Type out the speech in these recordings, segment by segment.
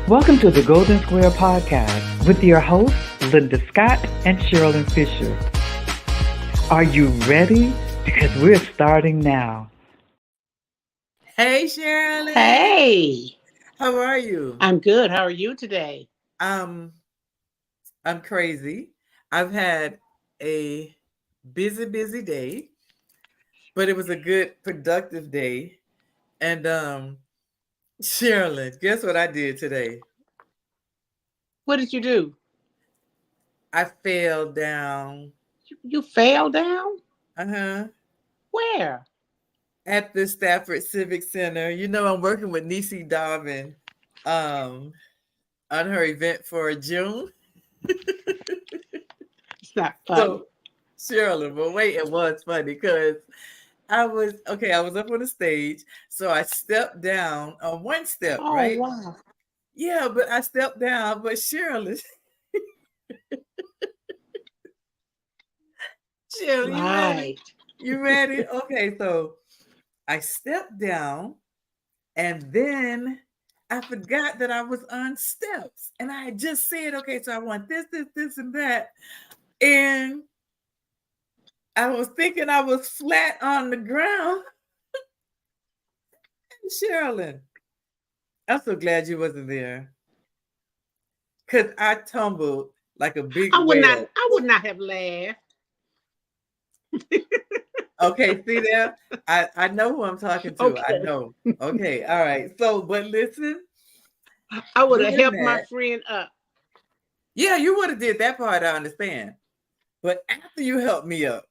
Welcome to the Golden Square Podcast with your hosts, Linda Scott and Sherilyn Fisher. Are you ready? Because we're starting now. Hey, Shirley. Hey, How are you? I'm good. How are you today? Um, I'm crazy. I've had a busy day, but it was a good, productive day. And Shirley, guess what I did today? What did you do? I fell down. You fell down? Uh-huh. Where? At the Stafford Civic Center. You know, I'm working with Niecy Darvin on her event for June. It's not So, funny. Shirley, but wait, it was funny because I was up on the stage. So I stepped down on one step, Oh, right? wow. Yeah, but I stepped down, but Shirley, Shirley, you ready? Right. You ready? Okay, so I stepped down and then I forgot that I was on steps. And I had just said, okay, so I want this, and that. And I was thinking I was flat on the ground. Sherilyn, I'm so glad you wasn't there. Because I tumbled like a big whale. I would not have laughed. Okay, see there? I know who I'm talking to. Okay. I know. Okay, all right. So, but listen. I would have doing helped my that- friend up. Yeah, you would have did that part, I understand. But after you helped me up,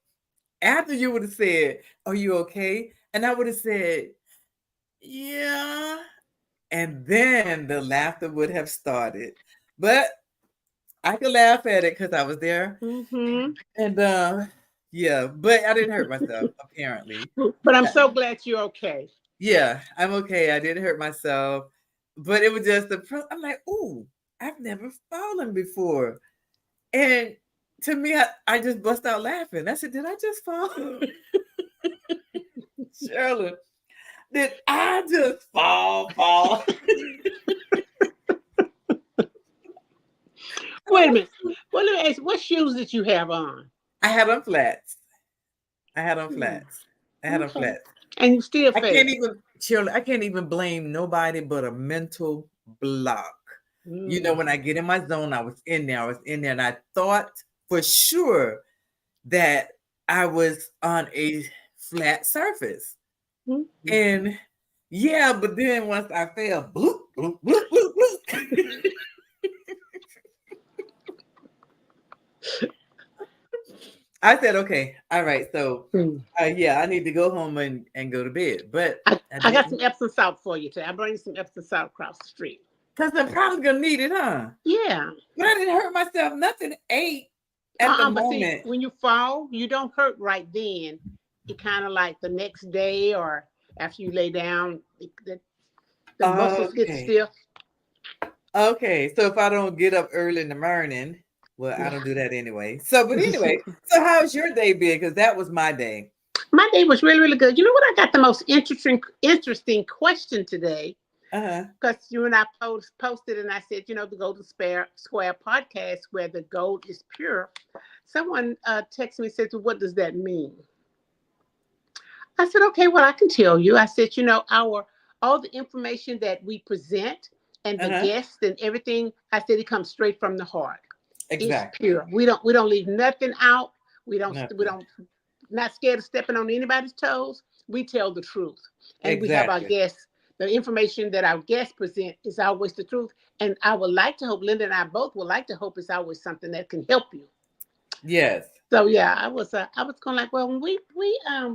after you would have said, "Are you okay?" And I would have said, "Yeah." And then the laughter would have started. But I could laugh at it because I was there. Mm-hmm. And yeah, but I didn't hurt myself, apparently. But I'm so glad you're okay. Yeah, I'm okay. I didn't hurt myself. But it was just I'm like, ooh, I've never fallen before. And to me, I just bust out laughing. I said, did I just fall? Shirley, did I just fall? Wait a minute. Well, let me ask, what shoes did you have on? I had on flats. I had on flats. And you still I fell. can't even, Shirley, I can't even blame nobody but a mental block. You know, when I get in my zone, I was in there, and I thought for sure that I was on a flat surface. Mm-hmm. And yeah, but then once I fell, bloop, bloop, bloop, bloop, bloop. I said, okay, all right. So yeah, I need to go home and go to bed. But I got some Epsom salt for you today. I bring you some Epsom salt across the street. Because I'm probably gonna need it, huh? Yeah. But I didn't hurt myself. Nothing ate at the But moment. see, when you fall, you don't hurt right then. It kind of like the next day or after you lay down, the muscles get stiff. Okay, so if I don't get up early in the morning, well, I don't do that anyway. So, but anyway, so how's your day been? Because that was my day. My day was really, really good. You know what? I got the most interesting question today. Because you and I posted, and I said, you know, the Golden Square podcast where the gold is pure. Someone texted me and said, what does that mean? I said, okay, well, I can tell you. I said, you know, all the information that we present and the guests and everything, I said, it comes straight from the heart. Exactly. It's pure. We don't leave nothing out. We don't not scared of stepping on anybody's toes. We tell the truth. And we have our guests. The information that our guests present is always the truth. And I would like to hope, Linda and I both would like to hope it's always something that can help you. Yes. So yeah, I was going like, well, when we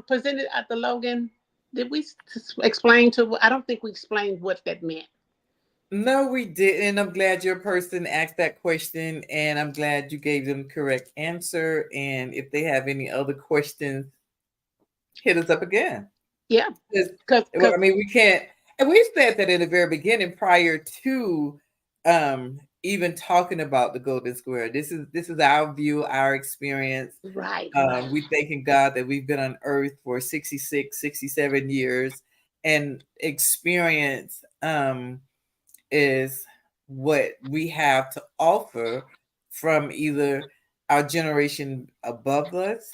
presented at the Logan, did we explain I don't think we explained what that meant. No, we didn't. I'm glad your person asked that question, and I'm glad you gave them the correct answer. And if they have any other questions, hit us up again. Yeah. Because I mean, we can't, and we said that in the very beginning prior to even talking about the Golden Square. This is our view, our experience. Right. We thanking God that we've been on earth for 66, 67 years, and experience is what we have to offer from either our generation above us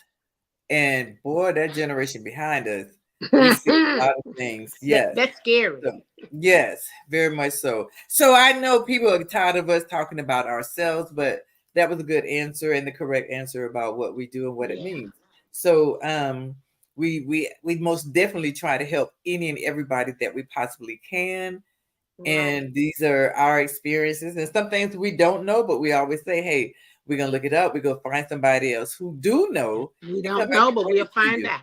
and boy, that generation behind us. We see a lot of things. Yes. That's scary. So, yes, very much so. So I know people are tired of us talking about ourselves, but that was a good answer and the correct answer about what we do and what it means. So we most definitely try to help any and everybody that we possibly can. And these are our experiences and some things we don't know, but we always say, hey, we're gonna look it up. We're gonna find somebody else who do know. We don't know, but we'll find out.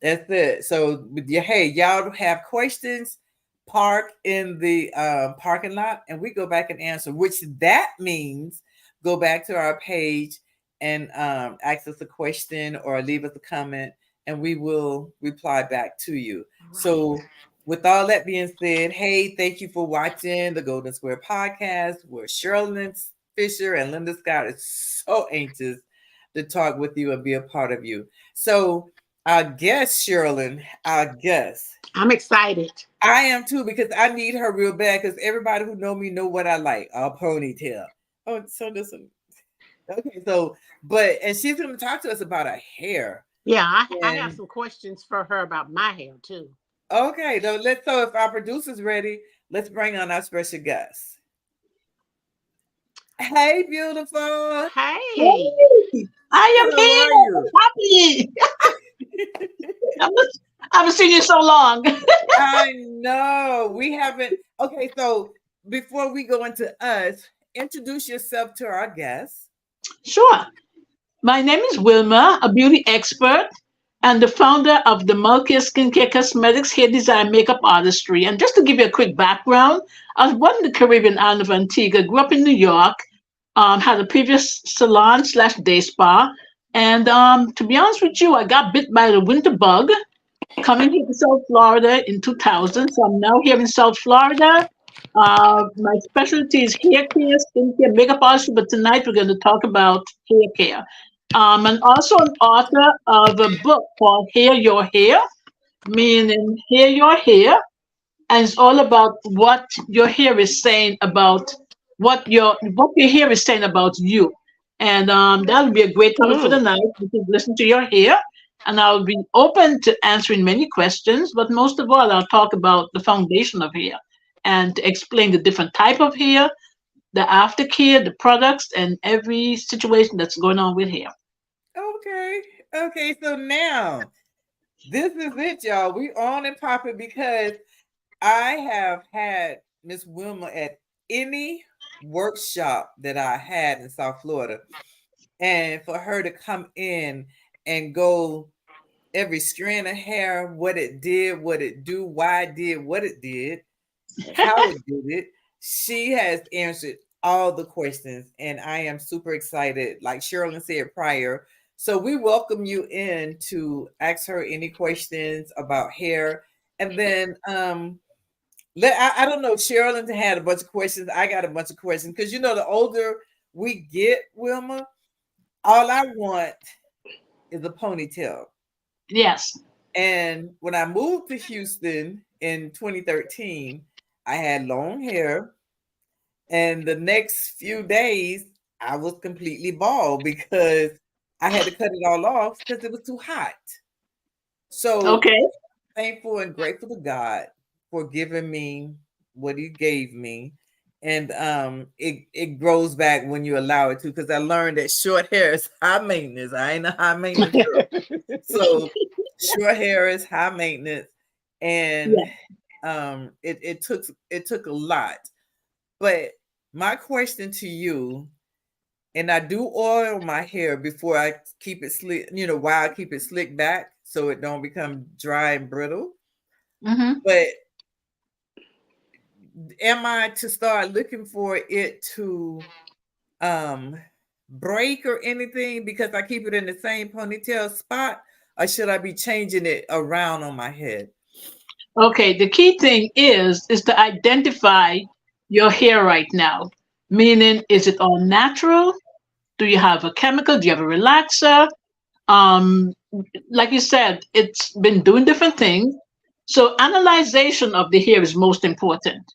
That's it. So, hey, y'all have questions, park in the parking lot, and we go back and answer. Which that means go back to our page and ask us a question or leave us a comment, and we will reply back to you. Right. So, with all that being said, hey, thank you for watching the Golden Square Podcast, where Sherilyn Fisher and Linda Scott is so anxious to talk with you and be a part of you. So, our guest, Sherilyn, our guest. I'm excited. I am too, because I need her real bad, because everybody who know me know what I like, a ponytail. Oh, so listen. Okay, so, and she's going to talk to us about her hair. Yeah, I have some questions for her about my hair too. Okay, so if our producer's ready, let's bring on our special guest. Hey, beautiful. Hey. I am here. Happy. I haven't seen you so long. I know. We haven't. Okay, so before we go into us, introduce yourself to our guests. Sure. My name is Wilma, a beauty expert and the founder of the Mulcare Skincare Cosmetics, Hair Design, Makeup Artistry. And just to give you a quick background, I was born in the Caribbean island of Antigua, grew up in New York, had a previous salon/day spa. And to be honest with you, I got bit by the winter bug coming here to South Florida in 2000. So I'm now here in South Florida. My specialty is hair care, skincare, makeup artistry, but tonight we're going to talk about hair care. I'm also an author of a book called Hair Your Hair, meaning hair your hair. And it's all about what your hair is saying about what your hair is saying about you. And that'll be a great topic for the night. You can listen to your hair. And I'll be open to answering many questions. But most of all, I'll talk about the foundation of hair and explain the different type of hair, the aftercare, the products, and every situation that's going on with hair. Okay. So now, this is it, y'all. We on and popping, because I have had Miss Wilma at any workshop that I had in South Florida, and for her to come in and go every strand of hair, what it did, what it do, why it did what it did, how it did it. She has answered all the questions, and I am super excited. Like Sherilyn said prior, so we welcome you in to ask her any questions about hair, and then I don't know. Sherilyn had a bunch of questions. I got a bunch of questions, because the older we get, Wilma, all I want is a ponytail. Yes. And when I moved to Houston in 2013, I had long hair, and the next few days I was completely bald because I had to cut it all off because it was too hot. So thankful and grateful to God for giving me what He gave me. And it grows back when you allow it to, because I learned that short hair is high maintenance. I ain't a high maintenance girl. So short hair is high maintenance, and it took a lot. But my question to you, and I do oil my hair before I keep it slick, while I keep it slick back so it don't become dry and brittle. Mm-hmm. But am I to start looking for it to break or anything because I keep it in the same ponytail spot, or should I be changing it around on my head? Okay, the key thing is to identify your hair right now. Meaning, is it all natural? Do you have a chemical? Do you have a relaxer? Like you said, it's been doing different things. So analyzation of the hair is most important.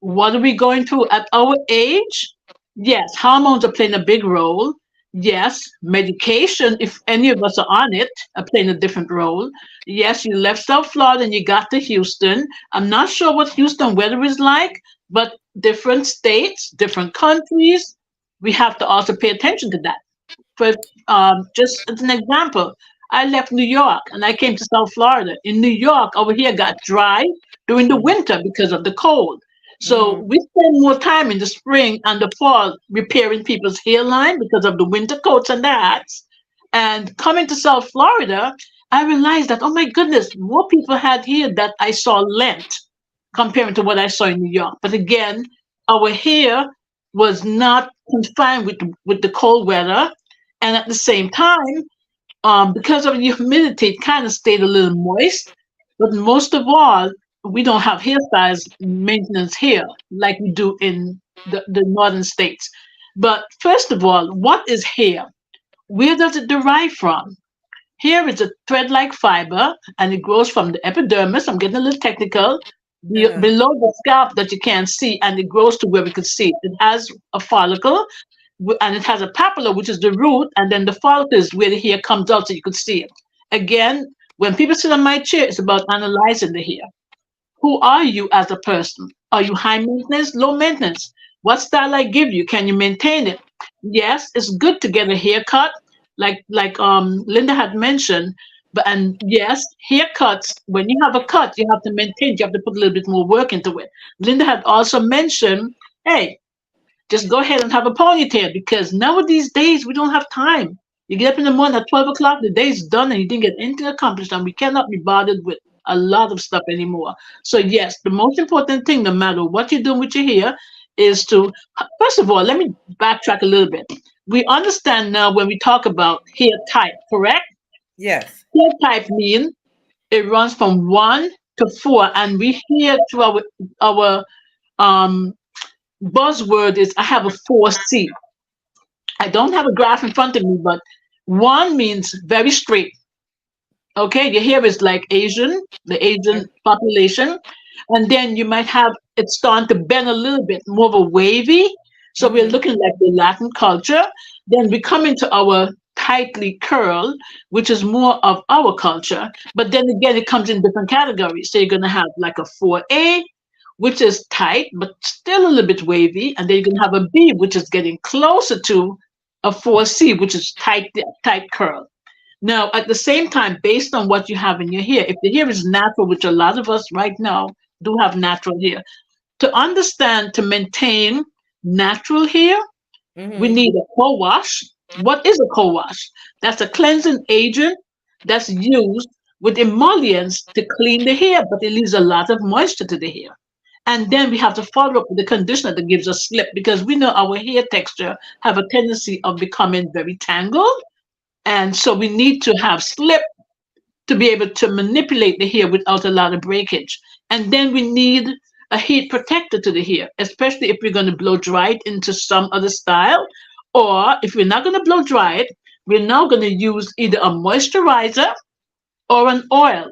What are we going through at our age? Yes, hormones are playing a big role. Yes, medication, if any of us are on it, are playing a different role. Yes, you left South Florida and you got to Houston. I'm not sure what Houston weather is like, but different states, different countries, we have to also pay attention to that. For just as an example, I left New York and I came to South Florida. In New York, over here got dry during the Mm-hmm. winter because of the cold. So Mm-hmm. we spend more time in the spring and the fall repairing people's hairline because of the winter coats and the hats. And coming to South Florida, I realized that, oh my goodness, more people had here that I saw lent comparing to what I saw in New York. But again, our hair was not confined with the cold weather, and at the same time, because of the humidity, it kind of stayed a little moist. But most of all, we don't have hairstyles maintenance here like we do in the northern states. But first of all, what is hair? Where does it derive from? Hair is a thread-like fiber, and it grows from the epidermis. I'm getting a little technical. Uh-huh. Below the scalp that you can't see, and it grows to where we can see it. It has a follicle, and it has a papilla, which is the root, and then the follicle is where the hair comes out so you could see it. Again, when people sit on my chair, it's about analyzing the hair. Who are you as a person? Are you high maintenance, low maintenance? What style I give you? Can you maintain it? Yes, it's good to get a haircut, like Linda had mentioned. But and yes, haircuts, when you have a cut, you have to maintain, you have to put a little bit more work into it. Linda had also mentioned, hey, just go ahead and have a ponytail because nowadays days we don't have time. You get up in the morning at 12 o'clock, the day's done and you didn't get anything accomplished, and we cannot be bothered with a lot of stuff anymore. So, yes, the most important thing, no matter what you're doing with your hair, is to, first of all, let me backtrack a little bit. We understand now when we talk about hair type, correct? Yes. Hair type means it runs from 1 to 4, and we hear through our um, buzzword is I have a 4C. I don't have a graph in front of me, but one means very straight. Okay, your hair is like Asian, the Asian population, and then you might have it starting to bend a little bit, more of a wavy. So we're Mm-hmm. looking like the Latin culture. Then we come into our tightly curl, which is more of our culture. But then again, it comes in different categories. So you're gonna have like a 4A, which is tight but still a little bit wavy, and then you're gonna have a B, which is getting closer to a 4C, which is tight curl. Now, at the same time, based on what you have in your hair, if the hair is natural, which a lot of us right now do have natural hair, to understand to maintain natural hair, we Mm-hmm. need a co-wash. What is a co-wash? That's a cleansing agent that's used with emollients to clean the hair, but it leaves a lot of moisture to the hair. And then we have to follow up with the conditioner that gives us slip because we know our hair texture have a tendency of becoming very tangled. And so we need to have slip to be able to manipulate the hair without a lot of breakage. And then we need a heat protector to the hair, especially if we're going to blow dry it into some other style. Or if we're not going to blow dry it, we're now going to use either a moisturizer or an oil.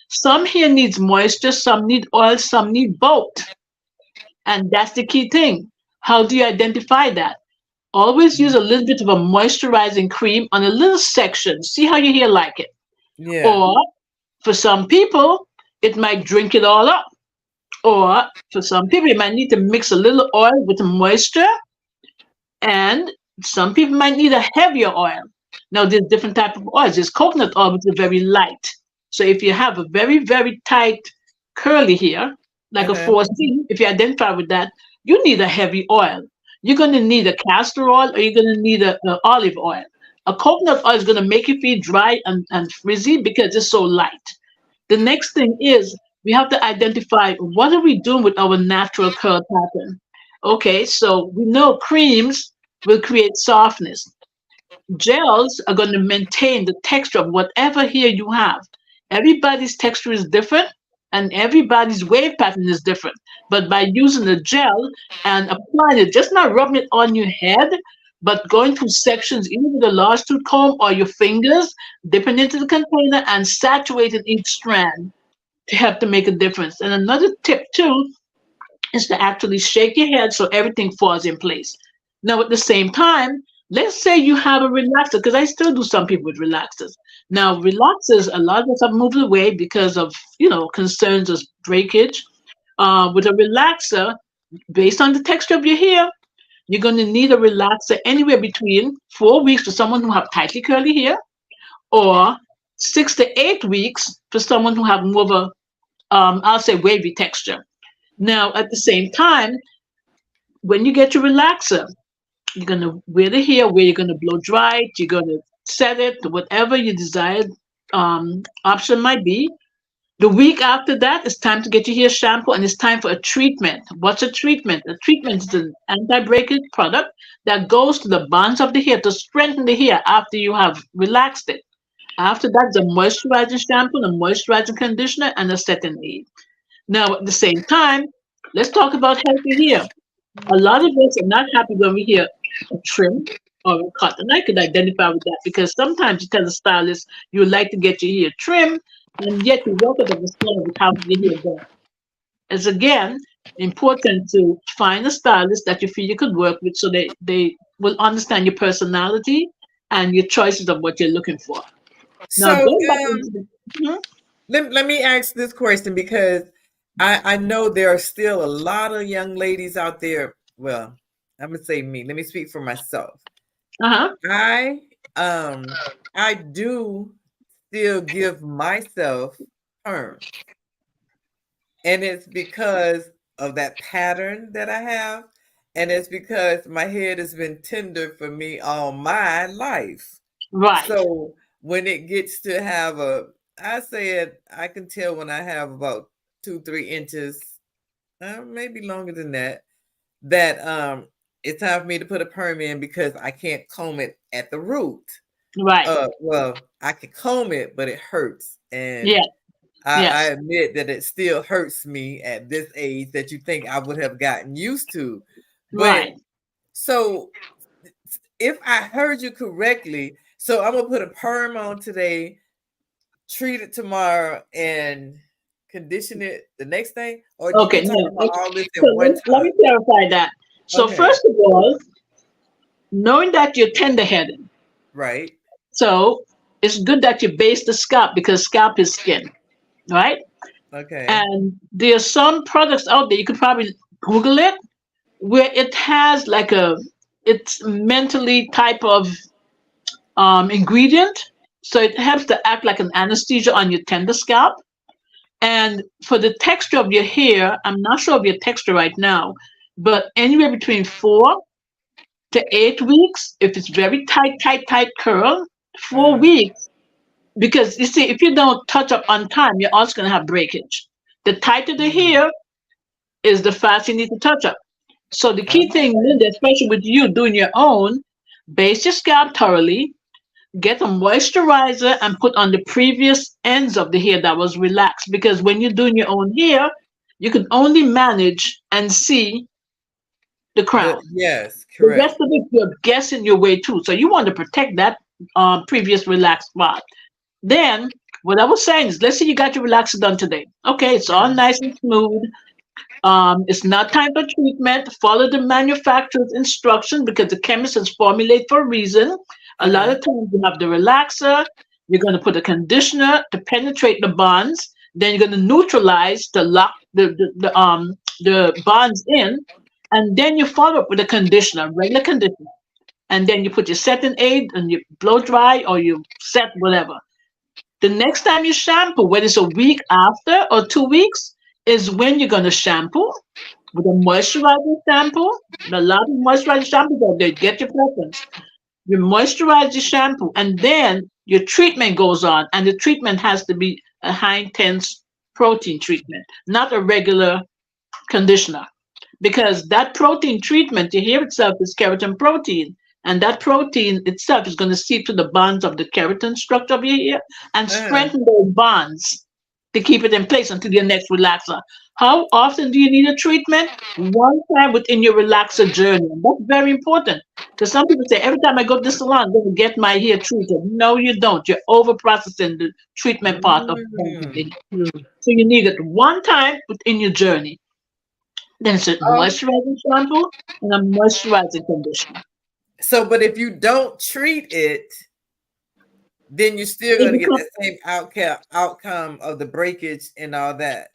Some hair needs moisture, some need oil, some need both. And that's the key thing. How do you identify that? Always use a little bit of a moisturizing cream on a little section. See how your hair like it. Yeah. Or for some people, it might drink it all up. Or for some people, you might need to mix a little oil with the moisture. And some people might need a heavier oil. Now, there's different type of oils. There's coconut oil, which is very light. So if you have a very, very tight curly hair, like a Uh-huh. 4C, if you identify with that, you need a heavy oil. You're going to need a castor oil or you're going to need a olive oil. A coconut oil is going to make you feel dry and frizzy because it's so light. The next thing is we have to identify what are we doing with our natural curl pattern. Okay, so we know creams will create softness. Gels are going to maintain the texture of whatever hair you have. Everybody's texture is different and everybody's wave pattern is different. But by using a gel and applying it, just not rubbing it on your head, but going through sections, either with a large tooth comb or your fingers, dipping into the container and saturating each strand to help to make a difference. And another tip too, is to actually shake your head so everything falls in place. Now, at the same time, let's say you have a relaxer, because I still do some people with relaxers. Now, relaxers, a lot of us have moved away because of, concerns of breakage. With a relaxer, based on the texture of your hair, you're going to need a relaxer anywhere between 4 weeks for someone who have tightly curly hair, or 6 to 8 weeks for someone who have more of a, I'll say, wavy texture. Now, at the same time, when you get your relaxer, you're going to wear the hair where you're going to blow dry it, you're going to set it to whatever your desired option might be. The week after that, it's time to get your hair shampoo and it's time for a treatment. What's a treatment? A treatment is an anti-breakage product that goes to the bonds of the hair to strengthen the hair after you have relaxed it. After that, the moisturizing shampoo, the moisturizing conditioner, and the setting aid. Now, at the same time, let's talk about healthy hair. A lot of us are not happy when we hear a trim or a cut. And I could identify with that because sometimes you tell a stylist you would like to get your hair trimmed, and yet you work at the salon without your hair done. It's again important to find a stylist that you feel you could work with so they will understand your personality and your choices of what you're looking for. Now, So going back into let me ask this question because I know there are still a lot of young ladies out there. Well, I'm gonna say me. Let me speak for myself. I do still give myself perm, and it's because of that pattern that I have, and it's because my head has been tender for me all my life. right, So when it gets to have I said I can tell when I have about 2-3 inches, maybe longer than that. That it's time for me to put a perm in because I can't comb it at the root. right, Well, I can comb it, but it hurts, and yeah, I yes, admit that it still hurts me at this age that you think I would have gotten used to. But right. so if I heard you correctly, so I'm gonna put a perm on today, treat it tomorrow, and condition it the next day, or do we Okay, talk no. about all this So at one let me time? clarify that. So Okay, first of all, knowing that you're tender-headed, right. so it's good that you base the scalp because scalp is skin, right? Okay. And there are some products out there, you could probably Google it, where it has like it's mentally type of ingredient. So it helps to act like an anesthesia on your tender scalp. And for the texture of your hair, I'm not sure of your texture right now, but anywhere between 4 to 8 weeks, if it's very tight curl, four Uh-huh. weeks. Because you see, if you don't touch up on time, you're also going to have breakage. The tighter the Mm. hair is the faster you need to touch up. So the key thing, Okay. Linda, especially with you doing your own, base your scalp thoroughly, get a moisturizer and put on the previous ends of the hair that was relaxed. Because when you're doing your own hair, you can only manage and see the crown. Yes, The rest correct. of it, you're guessing your way to. So you want to protect that previous relaxed spot. Then, what I was saying is, let's say you got your relaxer done today. Okay, it's all Uh-huh. nice and smooth. It's not time for treatment. Follow the manufacturer's instruction because the chemist has formulated for a reason. A lot Uh-huh. of times you have the relaxer, you're going to put a conditioner to penetrate the bonds, then you're going to neutralize to lock the bonds in, and then you follow up with a conditioner, regular conditioner. And then you put your setting aid and you blow dry or you set whatever. The next time you shampoo, whether it's a week after or 2 weeks, is when you're going to shampoo with a moisturizing shampoo. A lot of moisturizing shampoos out there, get your preference. You moisturize the shampoo, and then your treatment goes on. And the treatment has to be a high intense protein treatment, not a regular conditioner. Because that protein treatment, the hair itself is keratin protein. And that protein itself is going to seep to the bonds of the keratin structure of your hair and Uh-huh. strengthen those bonds to keep it in place until your next relaxer. How often do you need a treatment? One time within your relaxer journey. And that's very important. Because some people say, every time I go to the salon, I'm going to get my hair treated. No, you don't. You're over processing the treatment part of the Mm. hair. So you need it one time within your journey. Then it's a Oh, moisturizing shampoo and a moisturizing conditioner. so but if you don't treat it, then you're still It going to get becomes that same outcome of the breakage and all that.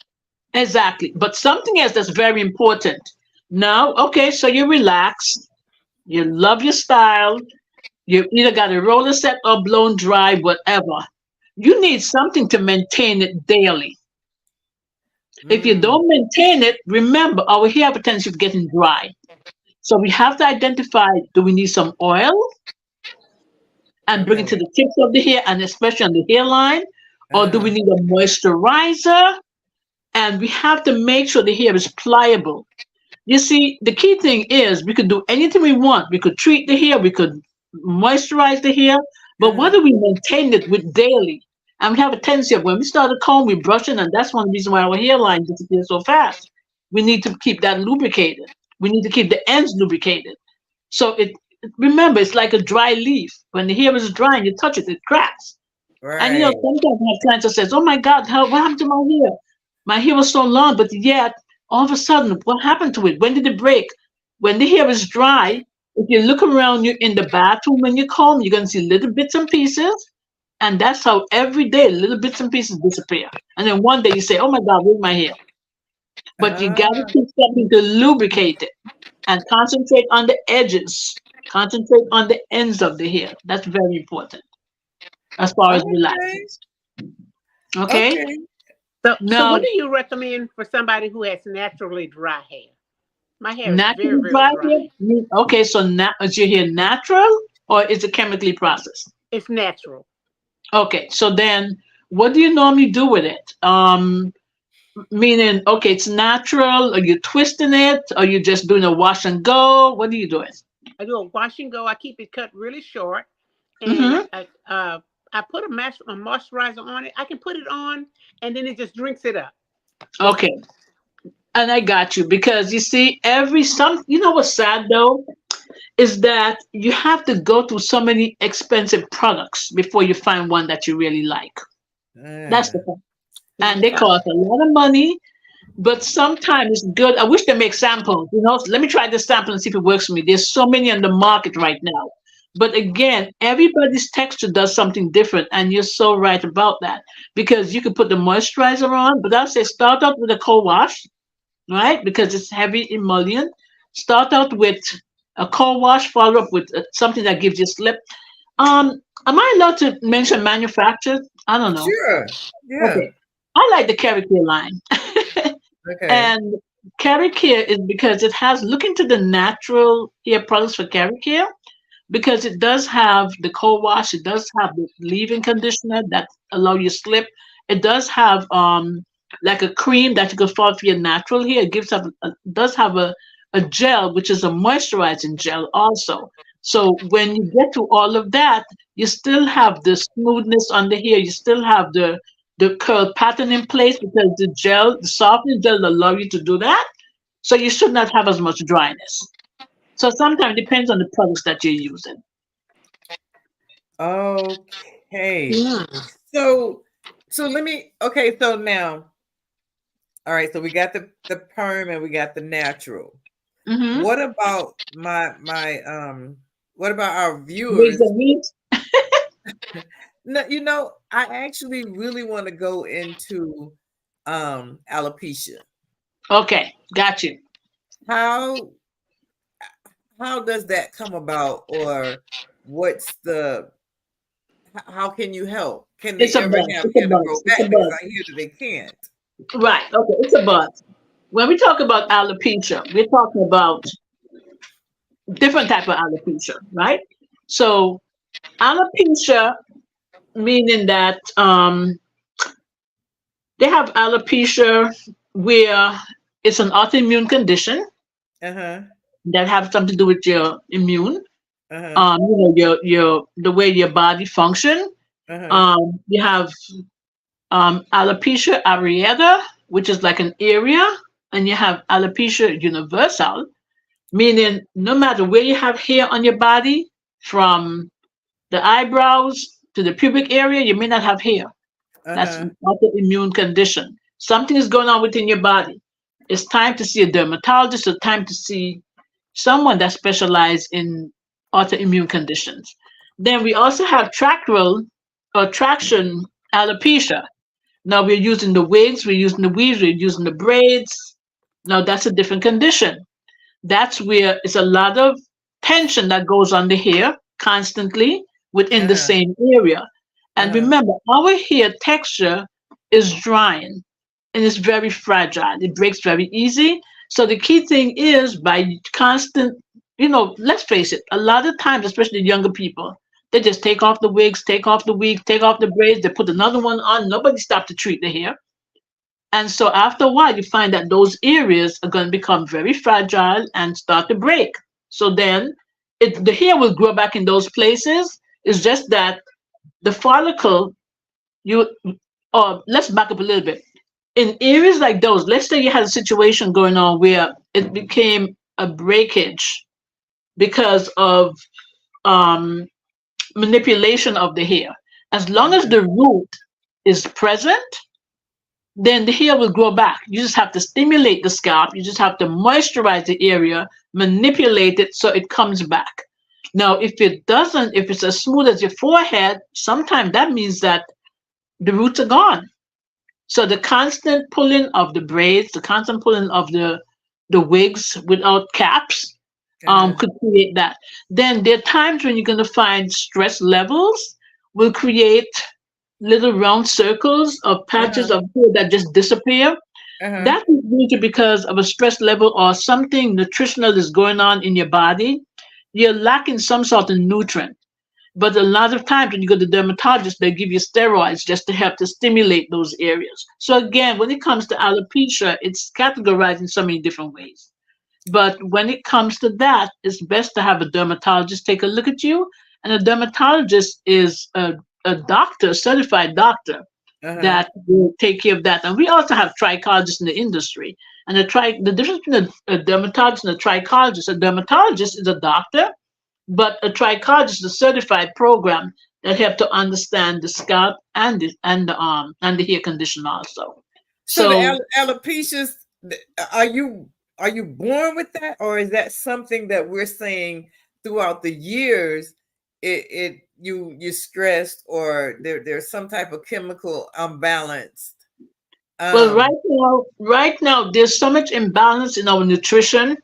exactly. But something else that's very important. Now, okay, so you're relaxed, you love your style, you either got a roller set or blown dry, whatever. You need something to maintain it daily. If you Mm, don't maintain it, remember our hair have a tendency of getting dry. So we have to identify, do we need some oil and bring it to okay. the tips of the hair and especially on the hairline? Or do we Uh-huh. need a moisturizer? And we have to make sure the hair is pliable. You see, the key thing is we could do anything we want. We could treat the hair, we could moisturize the hair, but what Uh-huh. do we maintain it with daily? And we have a tendency of when we start a comb, we brush it, and that's one reason why our hairline disappears so fast. We need to keep that lubricated. We need to keep the ends lubricated. So remember, it's like a dry leaf. When the hair is dry and you touch it, it cracks. And Right. sometimes I have clients that says, "Oh my God, what happened to my hair? My hair was so long, but yet all of a sudden, what happened to it? When did it break?" When the hair is dry, if you look around you in the bathroom when you comb, you're gonna see little bits and pieces, and that's how every day little bits and pieces disappear. And then one day you say, "Oh my God, where's my hair?" But you gotta Ah, keep something to lubricate it and concentrate on the edges. Concentrate on the ends of the hair. That's very important as far as okay. relaxers. Okay. Okay. So what Now, do you recommend for somebody who has naturally dry hair? My hair is very, naturally very dry hair. dry. Okay, so is your hair natural or is it chemically processed? It's natural. Okay, so then what do you normally do with it? Meaning, okay, it's natural. Are you twisting it? Are you just doing a wash and go? What are you doing? I do a wash and go. I keep it cut really short, and Mm-hmm. I put a moisturizer on it. I can put it on, and then it just drinks it up. Okay, and I got you because you see, you know what's sad though is that you have to go through so many expensive products before you find one that you really like. That's the Uh, point. And they Yeah. cost a lot of money, but sometimes it's good. I wish they make samples. Let me try this sample and see if it works for me. There's so many on the market right now. But again, everybody's texture does something different, and you're so right about that because you could put the moisturizer on, but I'll say start out with a cold wash, right? Because it's heavy emollient. Start out with a cold wash, follow up with something that gives you slip. Am I allowed to mention manufacturer? I don't know. sure. Yeah. Okay. I like the Carry Care line. Okay. And Carry Care is because it has look into the natural hair products for Carry Care because it does have the cold wash, it does have the leave-in conditioner that allow you slip. It does have like a cream that you can follow for your natural hair. It does have a gel which is a moisturizing gel also. So when you get to all of that, you still have the smoothness on the hair. You still have the curl pattern in place because the softening gel allow you to do that. So you should not have as much dryness. So sometimes it depends on the products that you're using. Okay. Yeah. So let me okay, so now, all right, so we got the perm and we got the natural. Mm-hmm. What about what about our Wigs viewers? and weaves. No, I actually really want to go into alopecia. Okay, got you. How does that come about, or what's the how can you help? Can they It's a ever buzz. have It's a hair to grow buzz. It's a back? Because buzz. I hear that they can't. Right. Okay, it's a buzz. When we talk about alopecia, we're talking about different type of alopecia, right? So alopecia meaning that they have alopecia where it's an autoimmune condition Uh-huh. that have something to do with your immune. Uh-huh. Your the way your body function. Uh-huh. You have alopecia areata, which is like an area, and you have alopecia universal, meaning no matter where you have hair on your body, from the eyebrows to the pubic area, you may not have hair. That's Uh-huh. an autoimmune condition. Something is going on within your body. it's time to see a dermatologist or time to see someone that specializes in autoimmune conditions. Then we also have tracheal or traction alopecia. Now we're using the wigs, we're using the weaves, we're using the braids. Now that's a different condition. That's where it's a lot of tension that goes on the hair constantly within the same area. And remember, our hair texture is drying and it's very fragile. It breaks very easy. So the key thing is by constant, let's face it, a lot of times, especially younger people, they just take off the wigs, take off the wig, take off the braids, they put another one on. Nobody stopped to treat the hair. And so after a while, you find that those areas are going to become very fragile and start to break. So then the hair will grow back in those places. It's just that the follicle, let's back up a little bit. In areas like those, let's say you had a situation going on where it became a breakage because of manipulation of the hair. As long as the root is present, then the hair will grow back. You just have to stimulate the scalp. You just have to moisturize the area, manipulate it so it comes back. Now, if it doesn't, if it's as smooth as your forehead, sometimes that means that the roots are gone. So the constant pulling of the braids, the constant pulling of the wigs without caps could create that. Then there are times when you're going to find stress levels will create little round circles of patches of hair that just disappear. That is usually because of a stress level or something nutritional is going on in your body. You're lacking some sort of nutrient. But a lot of times when you go to the dermatologist, they give you steroids just to help to stimulate those areas. So again, when it comes to alopecia, it's categorized in so many different ways. But when it comes to that, it's best to have a dermatologist take a look at you. And a dermatologist is a doctor, a certified doctor that will take care of that. And we also have trichologists in the industry. And the difference between a dermatologist and a dermatologist is a doctor, but a trichologist is a certified program that help to understand the scalp and the hair condition also. So the alopecias, are you born with that, or is that something that we're saying throughout the years? You stressed, or there's some type of chemical imbalance. Well, right now there's so much imbalance in our nutrition.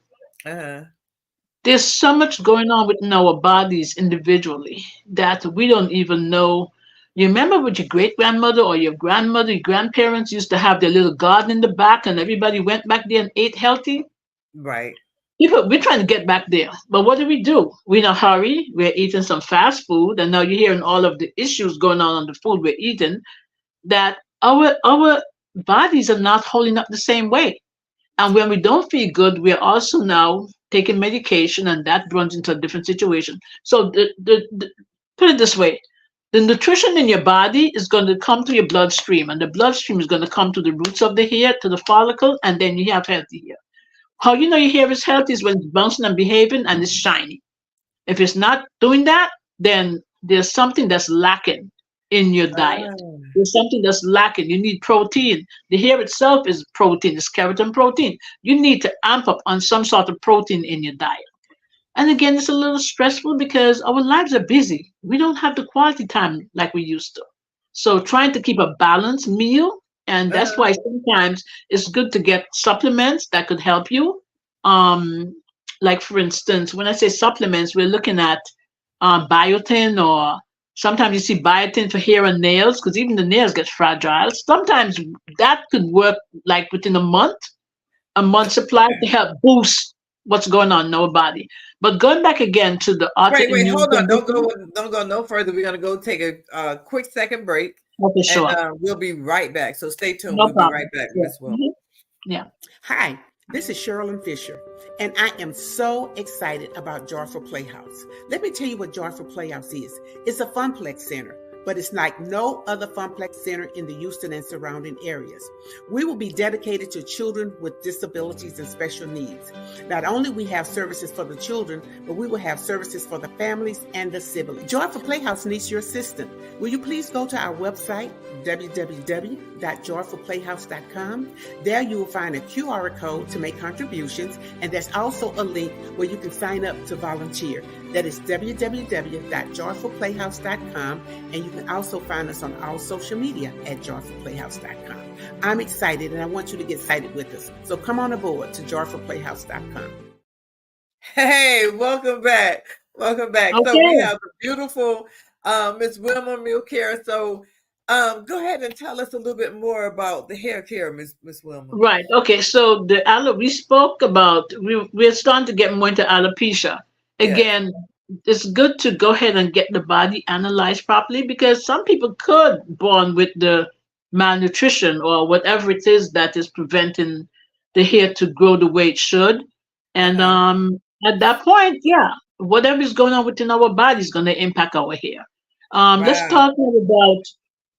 There's so much going on within our bodies individually that we don't even know. You remember with your great grandmother or your grandmother, your grandparents used to have their little garden in the back, and everybody went back there and ate healthy. Right. We're trying to get back there, but what do? We're in a hurry. We're eating some fast food, and now you're hearing all of the issues going on the food we're eating. That our bodies are not holding up the same way, and when we don't feel good, we're also now taking medication, and that runs into a different situation. So put it this way: the nutrition in your body is going to come to your bloodstream, and the bloodstream is going to come to the roots of the hair, to the follicle, and then you have healthy hair. How you know your hair is healthy is when it's bouncing and behaving and it's shiny. If it's not doing that, then there's something that's lacking in your diet. There's something that's lacking. You need protein. The hair itself is protein, it's keratin protein. You need to amp up on some sort of protein in your diet. And again, it's a little stressful because our lives are busy. We don't have the quality time like we used to. So trying to keep a balanced meal, and that's why sometimes it's good to get supplements that could help you. Like for instance, when I say supplements, we're looking at biotin, or sometimes you see biotin for hair and nails, because even the nails get fragile. Sometimes that could work like within a month supply to help boost what's going on in our body. But going back again to the autoimmune. Wait, hold on. Don't go no further. We're gonna go take a quick second break. Okay, sure. And we'll be right back. So stay tuned. No we'll problem. Be right back, Yeah. Miss Wilma. Yeah. Hi, this is Sherilyn Fisher, and I am so excited about Joyful Playhouse. Let me tell you what Joyful Playhouse is. It's a funplex center but it's like no other Funplex center in the Houston and surrounding areas. We will be dedicated to children with disabilities and special needs. Not only we have services for the children, but we will have services for the families and the siblings. Joyful Playhouse needs your assistance. Will you please go to our website, www.joyfulplayhouse.com. There you will find a QR code to make contributions, and there's also a link where you can sign up to volunteer. That is www.joyfulplayhouse.com, and you can also find us on all social media at joyfulplayhouse.com. I'm excited, and I want you to get excited with us. So come on aboard to joyfulplayhouse.com. Hey, welcome back. Welcome back. Okay. So we have a beautiful Miss Wilma Mulcare. So go ahead and tell us a little bit more about the hair care, Miss Wilma. Right. Okay. So we spoke about, we're starting to get more into alopecia. Again, it's good to go ahead and get the body analyzed properly, because some people could born with the malnutrition or whatever it is that is preventing the hair to grow the way it should. And at that point, whatever is going on within our body is going to impact our hair. Let's talk about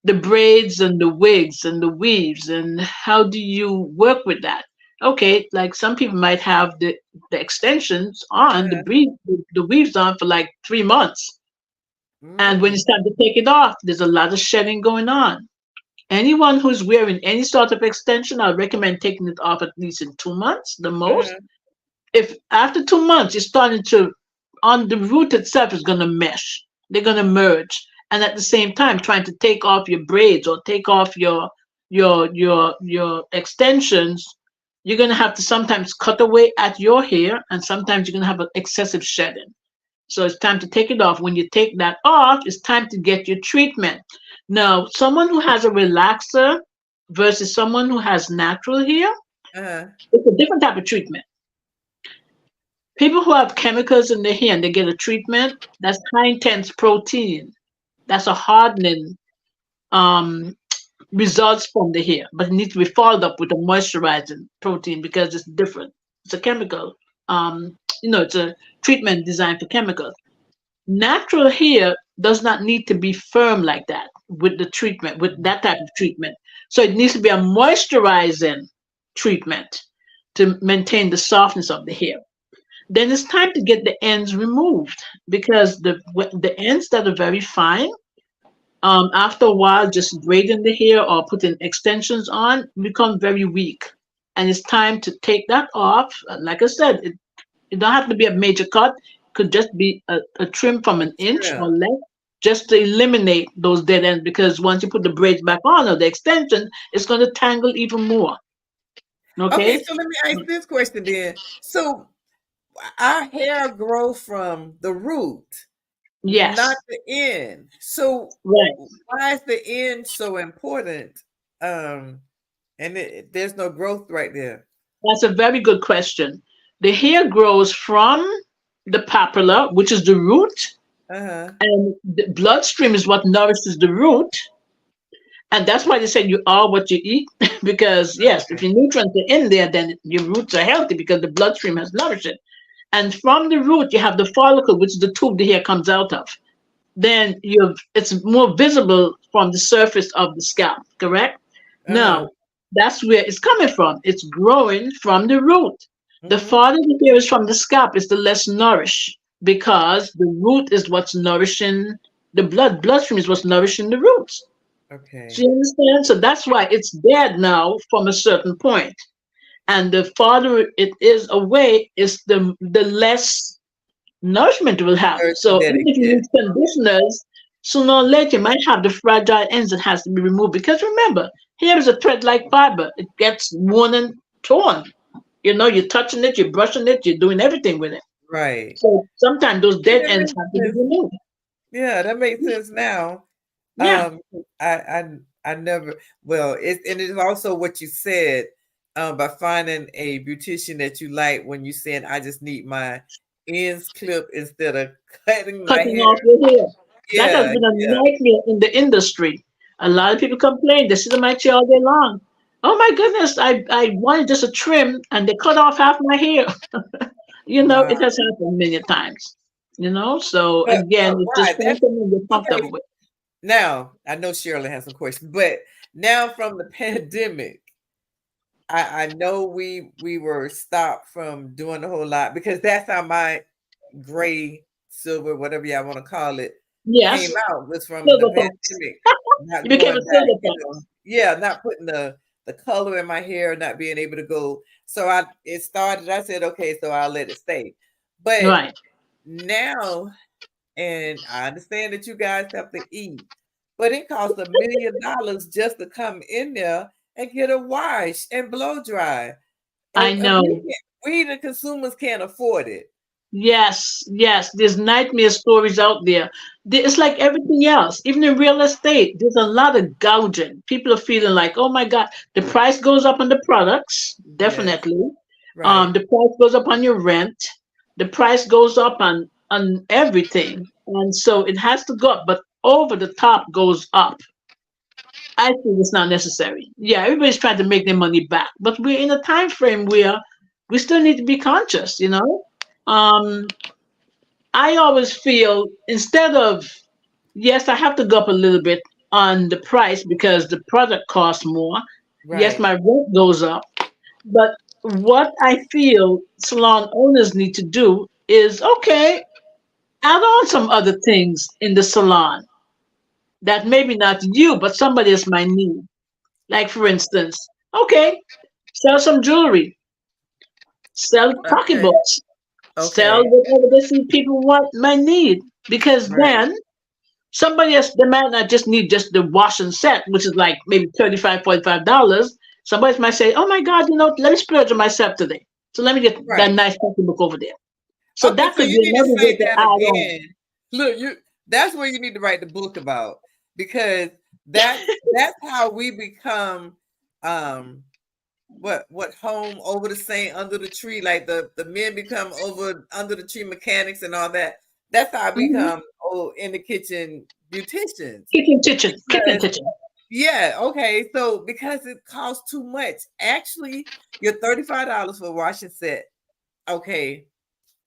the braids and the wigs and the weaves, and how do you work with that? Okay, like some people might have the extensions on, the weaves on for like 3 months. And when it's time to take it off, there's a lot of shedding going on. Anyone who's wearing any sort of extension, I recommend taking it off at least in 2 months, the most. If after 2 months, it's starting to, on the root itself is going to mesh. They're going to merge. And at the same time, trying to take off your braids or take off your extensions, you're going to have to sometimes cut away at your hair, and sometimes you're going to have an excessive shedding. So it's time to take it off. When you take that off, it's time to get your treatment. Now, someone who has a relaxer versus someone who has natural hair, it's a different type of treatment. People who have chemicals in their hair and they get a treatment, that's high intense protein. That's a hardening results from the hair, but it needs to be followed up with a moisturizing protein, because it's different. It's a chemical. It's a treatment designed for chemicals. Natural hair does not need to be firm like that with the treatment, with that type of treatment. So it needs to be a moisturizing treatment to maintain the softness of the hair. Then it's time to get the ends removed, because the ends that are very fine, after a while, just braiding the hair or putting extensions on become very weak. And it's time to take that off. Like I said, it don't have to be a major cut. It could just be a trim from an inch or less, just to eliminate those dead ends, because once you put the braids back on or the extension, it's going to tangle even more. Okay, so let me ask this question then. So our hair grows from the root, not the end. So why is the end so important? And there's no growth right there. That's a very good question. The hair grows from the papilla, which is the root, and the bloodstream is what nourishes the root. And that's why they say you are what you eat, because if your nutrients are in there, then your roots are healthy because the bloodstream has nourished it. And from the root, you have the follicle, which is the tube the hair comes out of. Then it's more visible from the surface of the scalp, correct? Now, that's where it's coming from. It's growing from the root. The farther the hair is from the scalp, is the less nourished, because the root is what's nourishing the bloodstream is what's nourishing the roots. Okay. Do you understand? So that's why it's dead now from a certain point. And the farther it is away, is the less nourishment it will have. So even if you use conditioners, sooner or later you might have the fragile ends that has to be removed. Because remember, hair is a thread-like fiber. It gets worn and torn. You're touching it, you're brushing it, you're doing everything with it. Right. So sometimes those dead ends have to be removed. Yeah, that makes sense now. Yeah. I never. Well, it is also what you said. By finding a beautician that you like, when you saying I just need my ends clipped instead of cutting my hair. Off your hair. That has been a nightmare in the industry. A lot of people complain. They sit in my chair all day long. Oh my goodness, I wanted just a trim and they cut off half my hair. It has happened many times. So again, it's just something you're comfortable with. now I know Shirley has some questions, but now from the pandemic, I know we were stopped from doing a whole lot because that's how my gray, silver, whatever y'all want to call it, Yes. came out, was from the Silver fox. pandemic. Not You became a going back, silver fox. not putting the color in my hair, not being able to go. So it started, I said, okay, so I'll let it stay. But Right. now, and I understand that you guys have to eat, but it costs $1 million just to come in there and get a wash and blow dry. I And know. we the consumers can't afford it. Yes, yes. There's nightmare stories out there. It's like everything else. Even in real estate, there's a lot of gouging. People are feeling like, oh my God, the price goes up on the products, Yes, definitely. right. The price goes up on your rent. The price goes up on everything. And so it has to go up, but over the top goes up. I think it's not necessary. Yeah, everybody's trying to make their money back, but we're in a time frame where we still need to be conscious, you know? Um, I always feel instead of, yes, I have to go up a little bit on the price because the product costs more. Yes, Right. my rent goes up. But what I feel salon owners need to do is okay, add on some other things in the salon that maybe not you, but somebody else might need. Like, for instance, okay, sell some jewelry, sell Okay. pocketbooks, sell Okay. whatever they see people want might need. Because Right. then somebody else, they might not just need just the wash and set, which is like maybe $35, $45. Somebody might say, oh my God, let me splurge on myself today. So let me get that Right. nice pocketbook over there. So Okay, that so could you be need to another way say to that add on. again. Look, that's where you need to write the book about, because that's how we become what home over the same under the tree, like the men become over under the tree mechanics and all that. That's how I Mhm. become in the kitchen beauticians. Kitchen, Because kitchen. yeah, okay. So because it costs too much. Actually, your $35 for a washing set. Okay,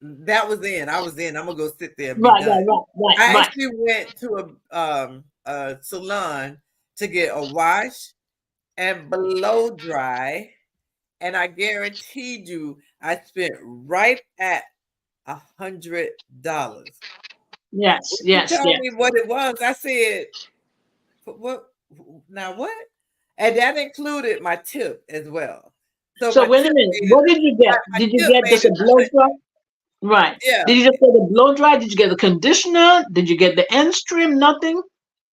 that was in. I was in. I'm gonna go sit there and be Right, done. right, right, right, I right. actually went to a salon to get a wash and blow dry, and I guaranteed you, I spent right at $100. Yes, When you yes, told yes. me what it was, I said, What now? What?" And that included my tip as well. So So my wait a tip minute. made it. What did you My, get? my Did you tip get made just a it blow dry? Right. Yeah, Did you just get a blow dry? Did you get a conditioner? Did you get the end stream? Nothing?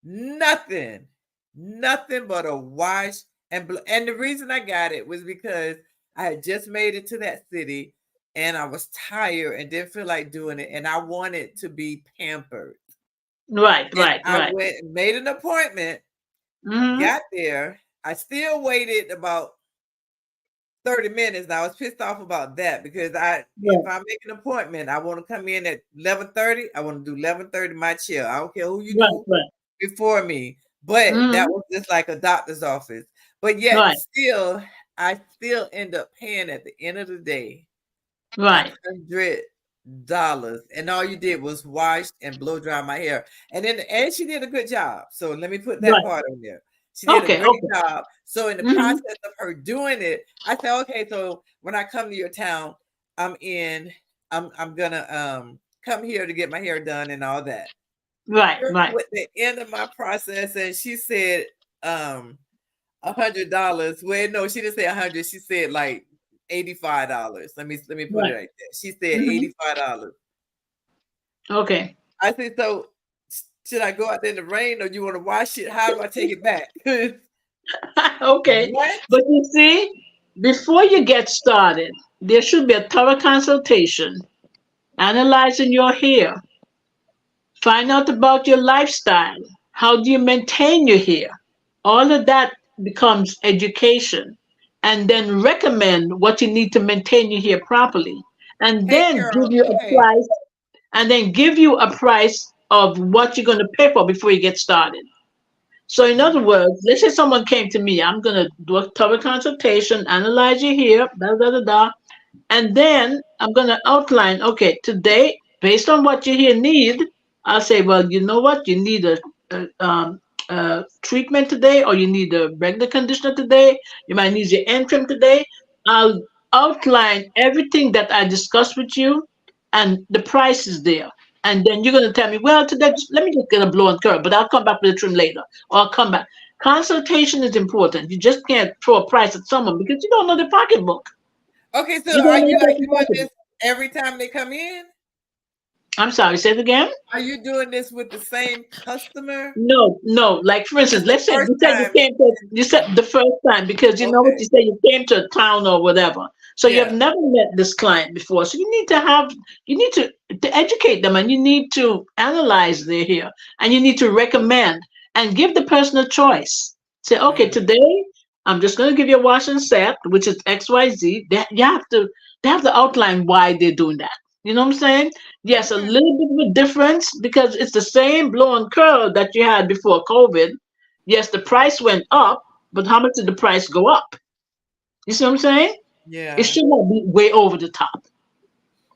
nothing, nothing but a wash and the reason I got it was because I had just made it to that city and I was tired and didn't feel like doing it and I wanted to be pampered. Right, And right, I right. went and made an appointment, Mm-hmm. got there. I still waited about 30 minutes. And I was pissed off about that because if Right, I make an appointment, I want to come in at 11:30. I want to do 11:30 my chair. I don't care who you right, do right. before me, but that Mm-hmm. was just like a doctor's office. But yet Right, still, I still end up paying at the end of the day right, $100, and all you did was wash and blow dry my hair, and she did a good job. So let me put that right. part on there. She did a Okay, great okay. job. So in the Mm-hmm. process of her doing it, I said, okay, so when I come to your town, I'm in. I'm gonna come here to get my hair done and all that. Right, Girl, right, with the end of my process, and she said um $100. Well, no, she didn't say 100. She said like $85. Let me put it right. like that. She said Mm-hmm. $85. Okay. I said, so should I go out there in the rain or you want to wash it? How do I take it back? Okay. What? But you see, before you get started, there should be a thorough consultation, analyzing your hair, find out about your lifestyle. How do you maintain your hair? All of that becomes education. And then recommend what you need to maintain your hair properly. And Hey, then give Carol. you a Hey, price, and then give you a price of what you're going to pay for before you get started. So, in other words, let's say someone came to me, I'm going to do a thorough consultation, analyze your hair, da da da da, and then I'm going to outline, okay, today, based on what your hair need, I'll say, well, you know what? You need a treatment today, or you need a regular conditioner today. You might need your end cream today. I'll outline everything that I discussed with you, and the price is there. And then you're going to tell me, well, today, let me just get a blow and curl, but I'll come back with a trim later, or I'll come back. Consultation is important. You just can't throw a price at someone because you don't know their pocketbook. Okay, so are you doing this every time they come in? I'm sorry, say it again. Are you doing this with the same customer? No. Like, for instance, let's say you said the first time, because you know what you say, you came to a town or whatever. So you have never met this client before. So you need to educate them, and you need to analyze their hair, and you need to recommend and give the person a choice. Say, okay, today I'm just going to give you a wash and set, which is XYZ. They have to outline why they're doing that. You know what I'm saying? Yes, a little bit of a difference because it's the same blow and curl that you had before COVID. Yes, the price went up, but how much did the price go up? You see what I'm saying? Yeah. It should not be way over the top.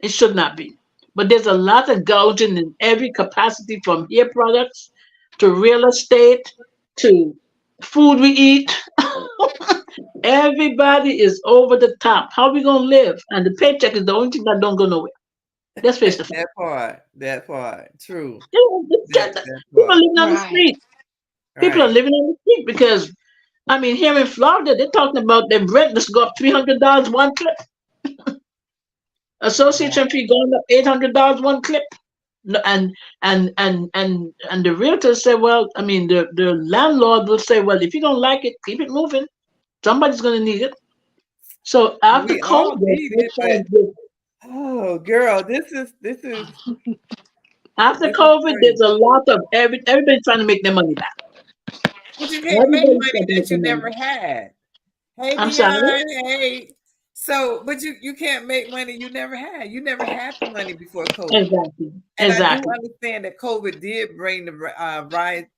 It should not be. But there's a lot of gouging in every capacity, from hair products to real estate to food we eat. Everybody is over the top. How are we going to live? And the paycheck is the only thing that don't go nowhere. Let's face it. That part. True. People are living on the street. People are living on the street because, I mean, here in Florida, they're talking about their rent just go up $300 one clip. Association fee going up $800 one clip. And the realtor say, well, I mean, the landlord will say, well, if you don't like it, keep it moving. Somebody's going to need it. So after COVID, oh, girl, this is. After COVID, there's a lot of everybody trying to make their money back. But you can't make money that you never had. Hey, I'm sorry. Hey. So, but you can't make money you never had. You never had the money before COVID. Exactly. And I do understand that COVID did bring the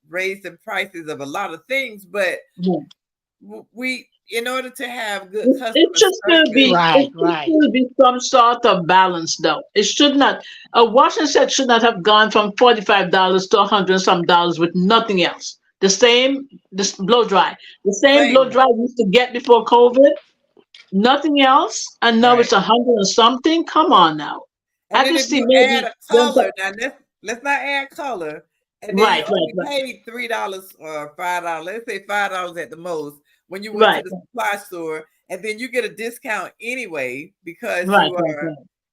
raise the prices of a lot of things, but we, in order to have good customers, it should still be some sort of balance, though. It should not. A wash and set should not have gone from $45 to $100 and some dollars with nothing else. This blow dry, the same blow dry we used to get before COVID. Nothing else, and now it's 100 and something. Come on now. And I just see maybe add a color. Now let's not add color. And then you paid $3 or $5. Let's say $5 at the most when you went to the supply store, and then you get a discount anyway because you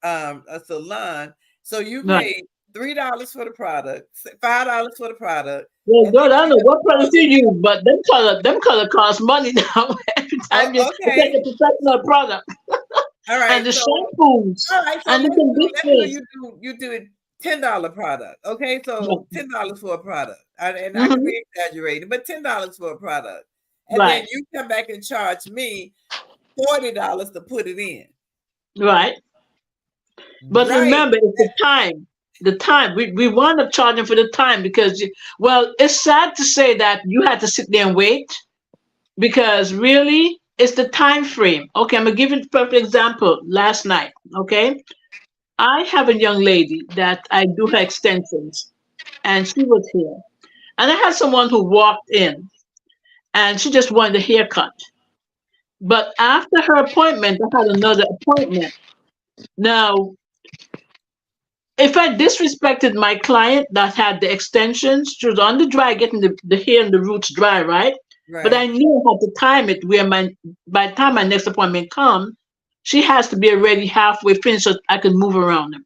are a salon. So you paid $3 for the product, $5 for the product. Well, God, I don't know what product you use, but them color cost money now. Every time you take a professional product. All right. And the shampoos. All right. So and you do a $10 product. Okay. So $10 for a product. And I can be exaggerating, but $10 for a product. And then you come back and charge me $40 to put it in. Right. But remember, it's the time. The time we wound up charging for the time because, well, it's sad to say that you had to sit there and wait because really it's the time frame. Okay, I'm gonna give you a perfect example. Last night, okay, I have a young lady that I do her extensions, and she was here, and I had someone who walked in, and she just wanted a haircut. But after her appointment, I had another appointment. Now, if I disrespected my client that had the extensions, she was on the dry, getting the hair and the roots dry, right? But I knew how to time it where by the time my next appointment comes, she has to be already halfway finished so I can move around them.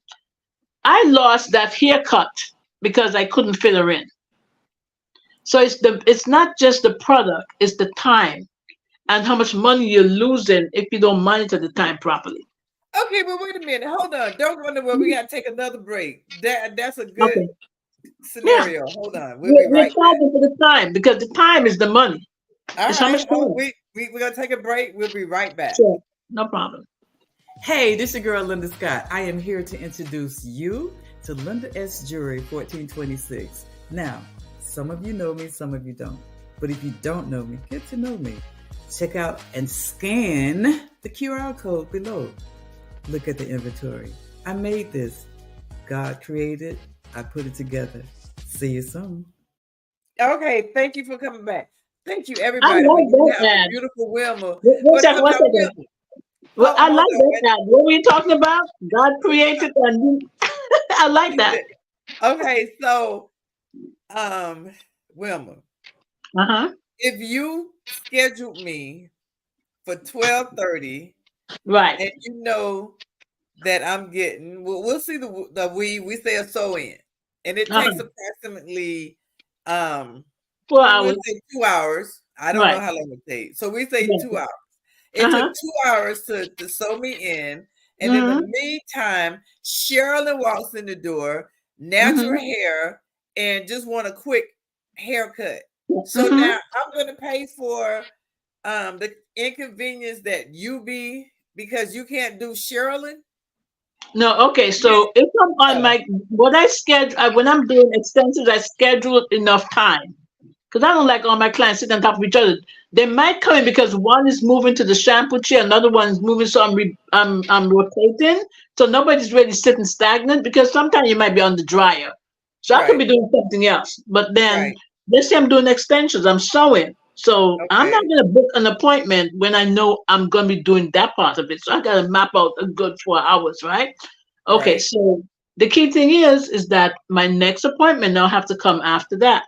I lost that haircut because I couldn't fit her in. So it's not just the product, it's the time and how much money you're losing if you don't monitor the time properly. Okay, but wait a minute. Hold on. Don't go anywhere. We got to take another break. That's a good scenario. Yeah. Hold on. We'll be right back. For the time because the time is the money. All right. How much time? We're going to take a break. We'll be right back. Sure. No problem. Hey, this is your girl, Linda Scott. I am here to introduce you to Linda S. Jewelry 1426. Now, some of you know me, some of you don't. But if you don't know me, get to know me. Check out and scan the QR code below. Look at the inventory. I made this. God created. I put it together. See you soon. Okay, thank you for coming back. Thank you, I everybody. like We do that have the ad. beautiful Wilma. One But second, one second. Well, I hold like on. that ad. What were you talking about? God created and I like that. Okay, so Wilma, Uh-huh. if you scheduled me for 12:30 Right. and you know that I'm getting, we'll see the we say a sew in, and it takes Uh-huh. approximately 4 hours. we'll say 2 hours. I don't know Right. how long it takes, so we say Yeah. 2 hours. It took Uh-huh. 2 hours to sew me in, and in the Mm-hmm. meantime, Sherilyn walks in the door, natural Mm-hmm. hair, and just want a quick haircut. So Mm-hmm. now I'm gonna pay for the inconvenience that you be because you can't do Sherilyn. No, okay. So if I'm on Yeah, my what I schedule when I'm doing extensions, I schedule enough time because I don't like all my clients sitting on top of each other. They might come in because one is moving to the shampoo chair, another one is moving, so I'm rotating, so nobody's really sitting stagnant because sometimes you might be on the dryer, so I could right, be doing something else. But then right. let's say I'm doing extensions, I'm sewing, so I'm not Okay, gonna book an appointment when I know I'm gonna be doing that part of it. So I gotta map out a good 4 hours, right? Okay, right. so the key thing is that my next appointment now have to come after that.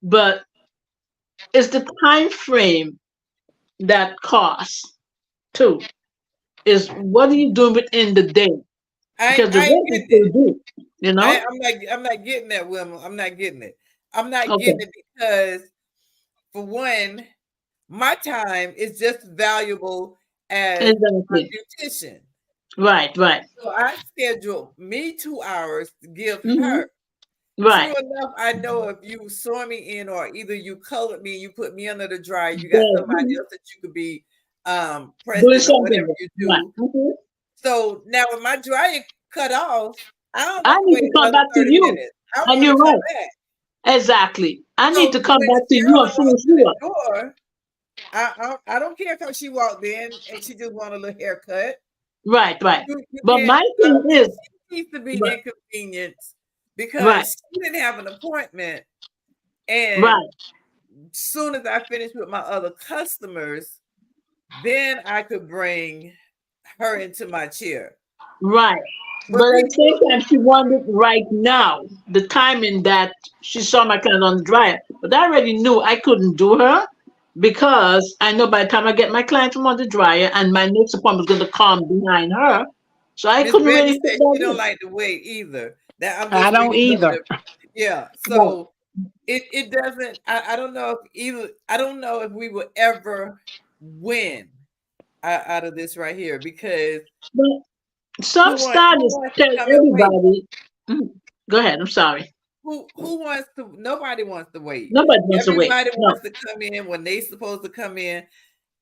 But it's the time frame that costs too. Is what are you doing within the day? Because the I ain't work is getting still it. due, you know? I'm not getting that, Wilma. I'm not getting it. I'm not Okay. getting it because for one, my time is just valuable as a Exactly. beautician. Right, right. So I schedule me 2 hours to give Hmm. her. True Right. enough, I know if you saw me in or either you colored me, you put me under the dryer, you got There. somebody else that you could be Doing pressing or something whatever with. you Right. do. So now when my dryer cut off, I don't I want to need wait to come another back to 30 you. minutes. I And want you're to come right. back. Exactly. I need So to come when back to you and Carolyn finish walks in you the up. door, I don't care if she walked in and she just want a little haircut. Right, right. You But can't. my thing is, She needs to be right, inconvenienced right, because she didn't have an appointment. And right, soon as I finish with my other customers, then I could bring her into my chair. right. But But at the people, same time, she wanted right now the timing that she saw my client on the dryer. But I already knew I couldn't do her because I know by the time I get my client from on the dryer and my next appointment was going to come behind her. So I Miss couldn't Betty really fit said that she don't in. like to wait either. That I'm I just don't reading from either. the yeah. Right. So it doesn't. I don't know if either. I don't know if we will ever win out of this right here because But some who stylists wants to tell come and wait? everybody, Mhm. Go ahead, I'm sorry. Who wants to? Nobody wants to wait. Nobody wants to wait. Everybody No. wants to come in when they supposed to come in,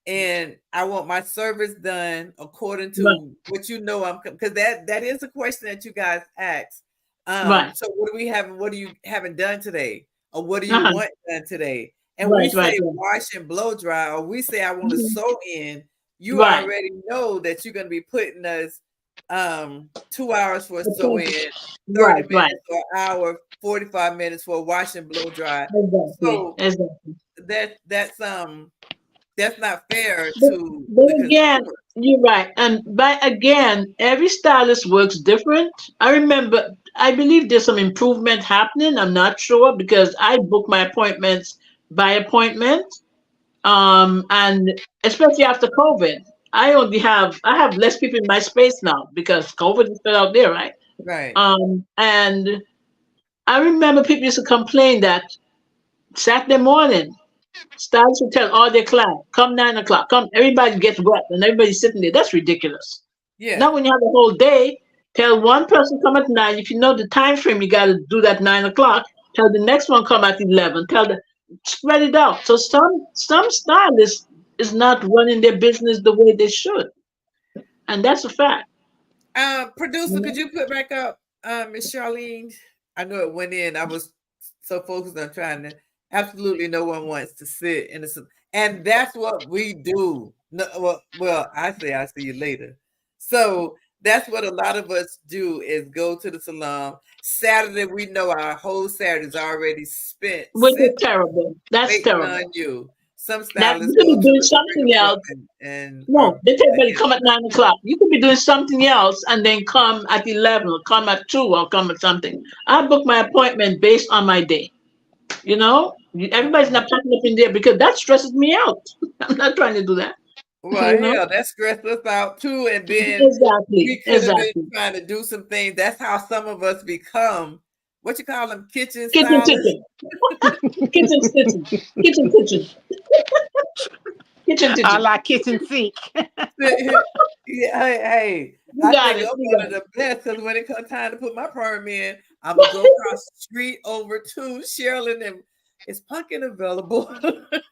and I want my service done according Right, to what you know I'm because that is a question that you guys ask. right, So what do we have? What do you haven't done today, or what do you uh-huh. want done today? And we Right, say right, right. wash and blow dry, or we say I want to Mhm. sew in. You Right. already know that you're going to be putting us 2 hours for a sew in, 30 Right, right. minutes or an hour, 45 minutes for a wash and blow dry. Exactly. So Exactly. that's not fair But, to but the again, consumer. you're right. And by again, every stylist works different. I remember, I believe there's some improvement happening. I'm not sure because I book my appointments by appointment. And especially after COVID, I have less people in my space now because COVID is still out there, right? Right. And I remember people used to complain that Saturday morning, stylists would tell all their clients, come 9 o'clock, come, everybody gets wet and everybody's sitting there. That's ridiculous. Yeah. Now when you have a whole day, tell one person come at 9. If you know the time frame, you gotta do that 9 o'clock. Tell the next one come at 11. Tell the spread it out. So some stylists is not running their business the way they should. And that's a fact. Producer, You could know? you put back up Miss Charlene? I know it went in. I was so focused on trying to absolutely no one wants to sit in the and that's what we do. No, well, I say I'll see you later. So That's what a lot of us do is go to the salon. Saturday, we know our whole Saturday's already spent Which is terrible. That's waiting terrible. on you. Some That you stylists could go be to doing the something else. appointment and No, are they tell everybody ahead. come at 9 o'clock. You could be doing something else and then come at 11 or come at 2 or come at something. I book my appointment based on my day. You know, everybody's not popping up in there because that stresses me out. I'm not trying to do that. Well, You know, hell, that stressed us out too. And then exactly, we could have been exactly. trying to do some things. That's how some of us become what you call them, kitchen Kitchen, stylists. kitchen, kitchen, kitchen, kitchen, kitchen, kitchen, I kitchen. like kitchen sink. Yeah, hey, You I got think it. I'm You one got of it. the best because when it comes time to put my perm in, I'm gonna go across the street over to Sherilyn and is pumpkin available.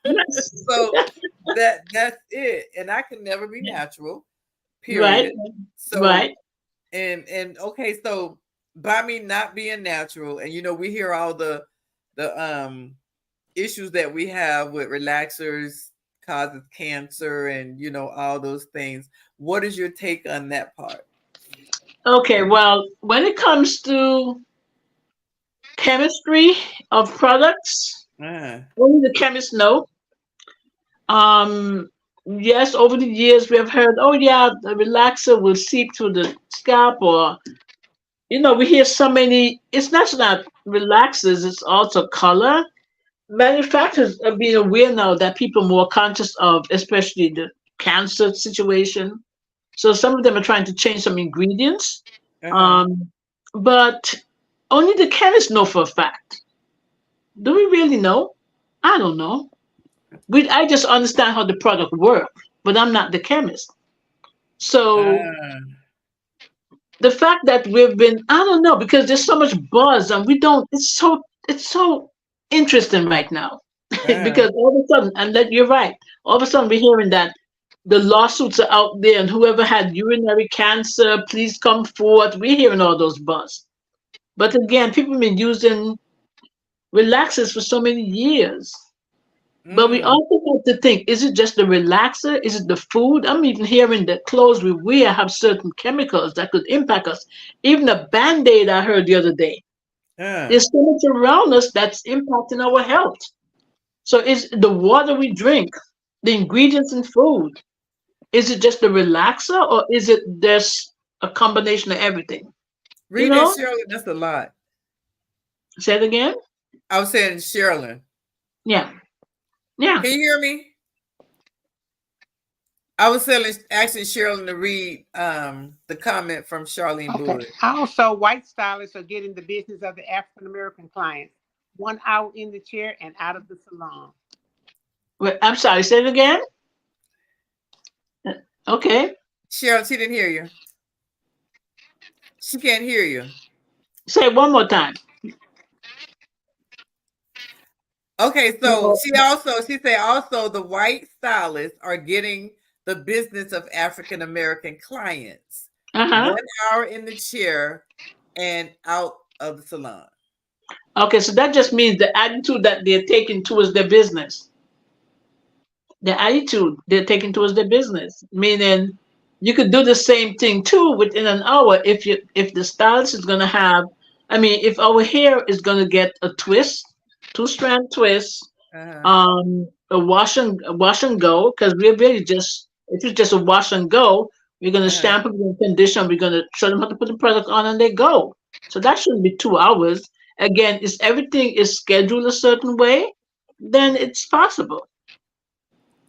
Yes. So that's it. And I can never be natural, Right, period. So right. and okay, so by me not being natural, and we hear all the issues that we have with relaxers causes cancer and all those things. What is your take on that part? Okay, well, when it comes to chemistry of products, Uh, only the chemists know. Um, yes, over the years we have heard, oh yeah, the relaxer will seep through the scalp, or we hear so many. It's not just not relaxers; it's also color. Manufacturers are being aware now that people are more conscious of, especially the cancer situation. So some of them are trying to change some ingredients. uh-huh. Um, but only the chemists know for a fact. Do we really know? I don't know. I just understand how the product works, but I'm not the chemist. So Uh, the fact that we've been, I don't know, because there's so much buzz and we don't, it's so interesting right now. uh, Because all of a sudden, and that you're right, all of a sudden we're hearing that the lawsuits are out there and whoever had urinary cancer, please come forth. We're hearing all those buzz. But again, people have been using relaxers for so many years. But we mm, also have to think, is it just the relaxer? Is it the food? I'm even hearing that clothes we wear have certain chemicals that could impact us. Even a Band-Aid I heard the other day. uh. There's so much around us that's impacting our health. So is the water we drink, the ingredients in food, is it just the relaxer or is it there's a combination of everything? You Read that, know? Sherilyn. That's a lot. Say it again? I was saying Sherilyn. Yeah. Yeah. Can you hear me? I was asking Sherilyn to read the comment from Charlene Okay. Boyd. Also, white stylists are getting the business of the African American clients. 1 hour in the chair and out of the salon. Wait, I'm sorry, say it again? Okay. Cheryl, she didn't hear you. She can't hear you. Say it one more time. Okay, so No. she said also the white stylists are getting the business of African American clients. Uh-huh. 1 hour in the chair and out of the salon. Okay, so that just means the attitude that they're taking towards their business. The attitude they're taking towards their business. Meaning you could do the same thing too within an hour if the stylist is gonna have, I mean, if our hair is gonna get a twist, two-strand twist, Uh-huh. a wash and go, because we're really just, if it's just a wash and go, we're gonna Uh-huh. shampoo, we're gonna condition, we're gonna show them how to put the product on and they go. So that shouldn't be 2 hours. Again, is everything is scheduled a certain way, then it's possible.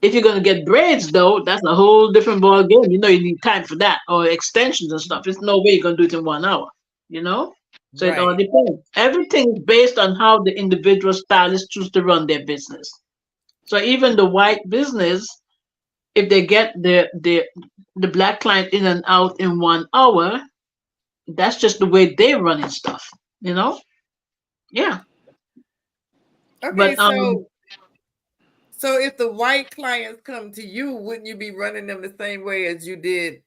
If you're gonna get braids though, that's a whole different ball game. You need time for that, or extensions and stuff. There's no way you're gonna do it in 1 hour, you know? So it all Right. depends. Everything is based on how the individual stylists choose to run their business. So even the white business, if they get the black client in and out in 1 hour, that's just the way they're running stuff, you know? Yeah. Okay, But so if the white clients come to you, wouldn't you be running them the same way as you did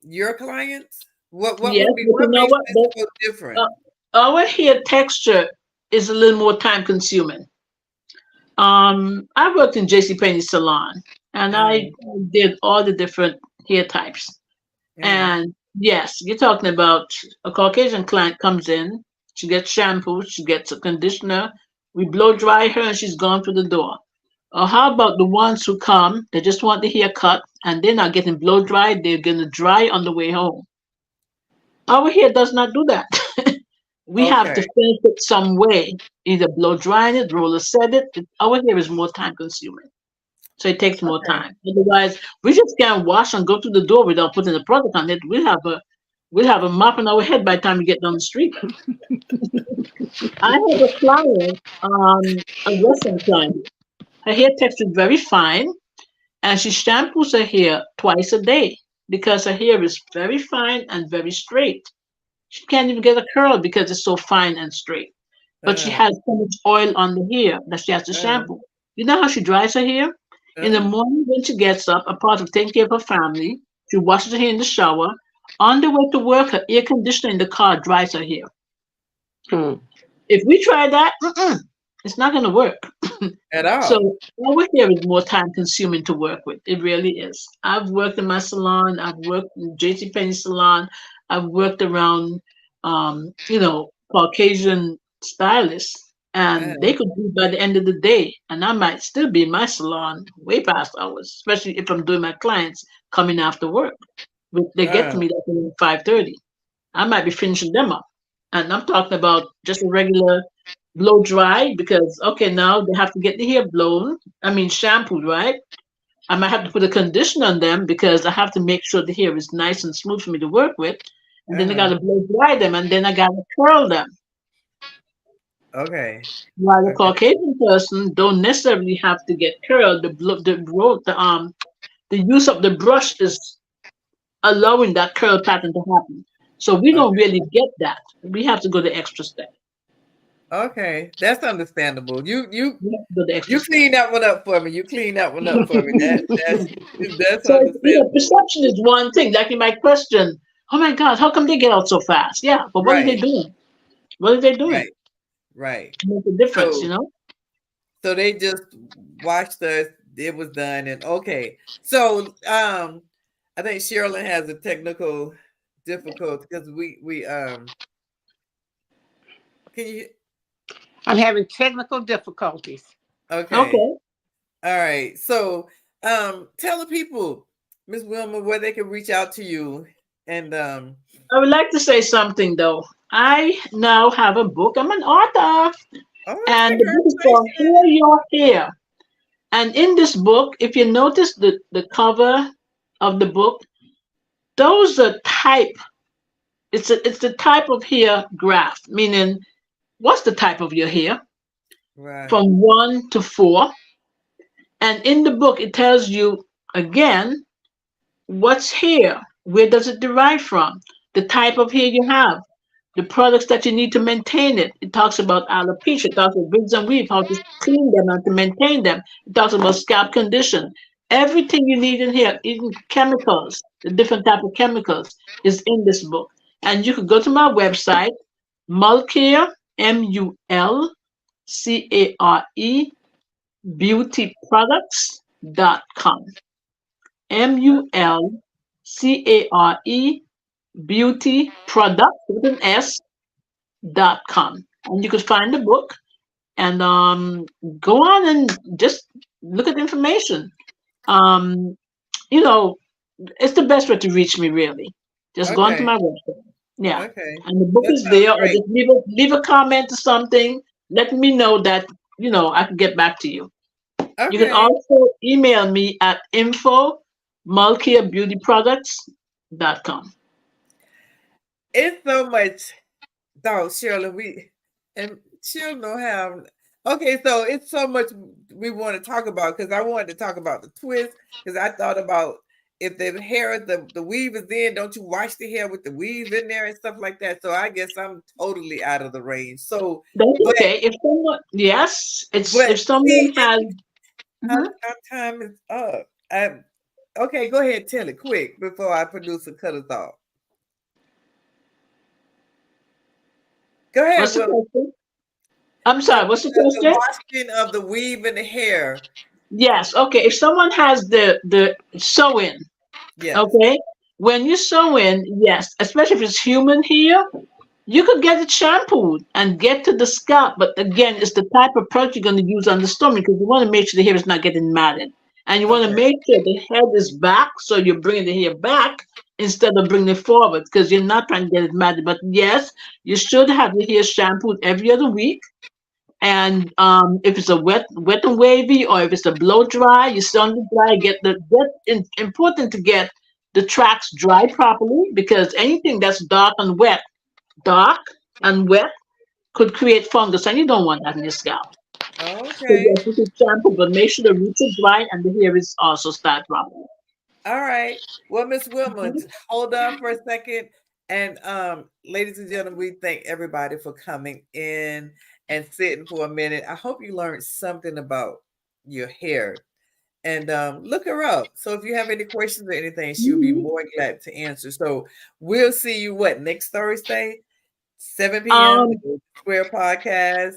your clients? What yes, would be but you what know makes what? this so different? Our hair texture is a little more time consuming. I worked in JCPenney salon and Uh, I did all the different hair types. And yes, you're talking about a Caucasian client comes in, she gets shampoo, she gets a conditioner, we blow dry her and she's gone through the door. Or how about the ones who come, they just want the hair cut and they're not getting blow dried, they're gonna dry on the way home. Our hair does not do that. We have to Okay. finish it some way, either blow dry it, roller set it. Our hair is more time consuming. So it takes more Okay. time. Otherwise, we just can't wash and go through the door without putting the product on it. We'll have a mop on our head by the time we get down the street. I have a client, a Western client. Her hair texture is very fine, and she shampoos her hair twice a day because her hair is very fine and very straight. She can't even get a curl because it's so fine and straight. But she Uh, has so much oil on the hair that she has to uh, shampoo. You know how she dries her hair? In the uh, morning when she gets up, a part of taking care of her family, she washes her hair in the shower. On the way to work, her air conditioner in the car dries her hair. Hmm. If we try that, it's not going to work. at all. So our hair is more time consuming to work with. It really is. I've worked in my salon. I've worked in JCPenney salon. I've worked around, Caucasian stylists, Uh, and they could do by the end of the day, and I might still be in my salon way past hours, especially if I'm doing my clients coming after work. They get to uh, me like around 5:30. I might be finishing them up, and I'm talking about just a regular blow dry because okay now they have to get the hair blown. I mean shampooed, right? I might have to put a conditioner on them because I have to make sure the hair is nice and smooth for me to work with. And then I uh. gotta blow dry them and then I gotta curl them. Okay. While a Okay. Caucasian person don't necessarily have to get curled. The use of the brush is allowing that curl pattern to happen. So we don't Okay. really get that. We have to go the extra step. Okay. That's understandable. We have to go the extra You step. clean that one up for me. You clean that one up for me. That's So, understandable. perception is one thing. Like in my question, oh my God, how come they get out so fast? Yeah, but what are they Right. doing? What are they doing? Right. Right. Make a difference, So they just watched us. It was done, and okay. So I think Sherilyn has a technical difficulty because we can you I'm having technical difficulties. okay. Okay. All right. So tell the people, Miss Wilma, where they can reach out to you and I would like to say something though. I now have a book. I'm an author, oh, and the book is called Hear congratulations. Your Hair. And in this book, if you notice the cover of the book, those are type. It's the type of hair graph, meaning what's the type of your hair Right. from 1 to 4. And in the book, it tells you again what's hair, where does it derive from, the type of hair you have, the products that you need to maintain it. It talks about alopecia, it talks about wigs and weave, how to clean them and to maintain them. It talks about scalp condition. Everything you need in here, even chemicals, the different type of chemicals, is in this book. And you could go to my website, Mulcare, Mulcare, beautyproducts.com. Mulcare, beauty product with an S.com. And you could find the book and go on and just look at the information. Um, you know, it's the best way to reach me, really. Just go onto Okay. my website. Yeah. Okay. And the book That is sounds there, or great. just leave a comment or something. Let me know that, I can get back to you. You can Okay. also email me at info@mulcarebeautyproducts.com. It's so much dog, Shirley. And she'll know how. Okay, so it's so much we want to talk about because I wanted to talk about the twist because I thought about if the hair, the weave is in, don't you wash the hair with the weave in there and stuff like that. So I guess I'm totally out of the range. So, That's but okay. If someone, yes, it's but if someone see, has. our, Mhm. our time is up. Okay, go ahead, tell it quick before I produce a cut us off. Go ahead, What's the Will. question? I'm The, sorry. What's the the question? washing of the weave and the hair. Yes. Okay. If someone has the sew-in, Yes. okay, when you sew in, yes, especially if it's human hair, you could get it shampooed and get to the scalp. But again, it's the type of product you're going to use on the stomach because you want to make sure the hair is not getting matted. And you want to Okay. make sure the head is back, so you're bringing the hair back instead of bringing it forward because you're not trying to get it matted. But yes, you should have the hair shampooed every other week. And if it's a wet and wavy, or if it's a blow dry, you still on the dry. Important to get the tracks dry properly because anything that's dark and wet could create fungus, and you don't want that in your scalp. So Okay. yes, you can shampoo, but make sure the roots are dry and the hair is also styled properly. All right. Well, Miss Wilma, hold on for a second. And ladies and gentlemen, we thank everybody for coming in and sitting for a minute. I hope you learned something about your hair. And look her up. So if you have any questions or anything, she'll be more than glad to answer. So we'll see you next Thursday, 7 p.m. Um, Square Podcast.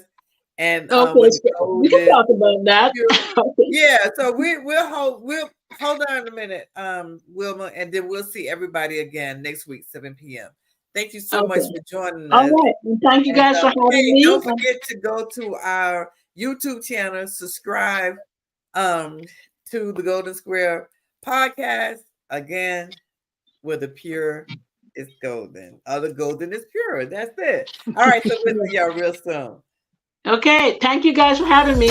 And okay, with the so we can golden talk about that. Okay. yeah, so we'll hold on a minute, Wilma, and then we'll see everybody again next week, 7 p.m. Thank you so much Okay. for joining All us. right. And thank you And guys for having hey, me. don't forget to go to our YouTube channel, subscribe to the Golden Square Podcast. Again, where the pure is golden. The golden is pure. That's it. All right, so we'll see y'all real soon. Okay. Thank you guys for having me.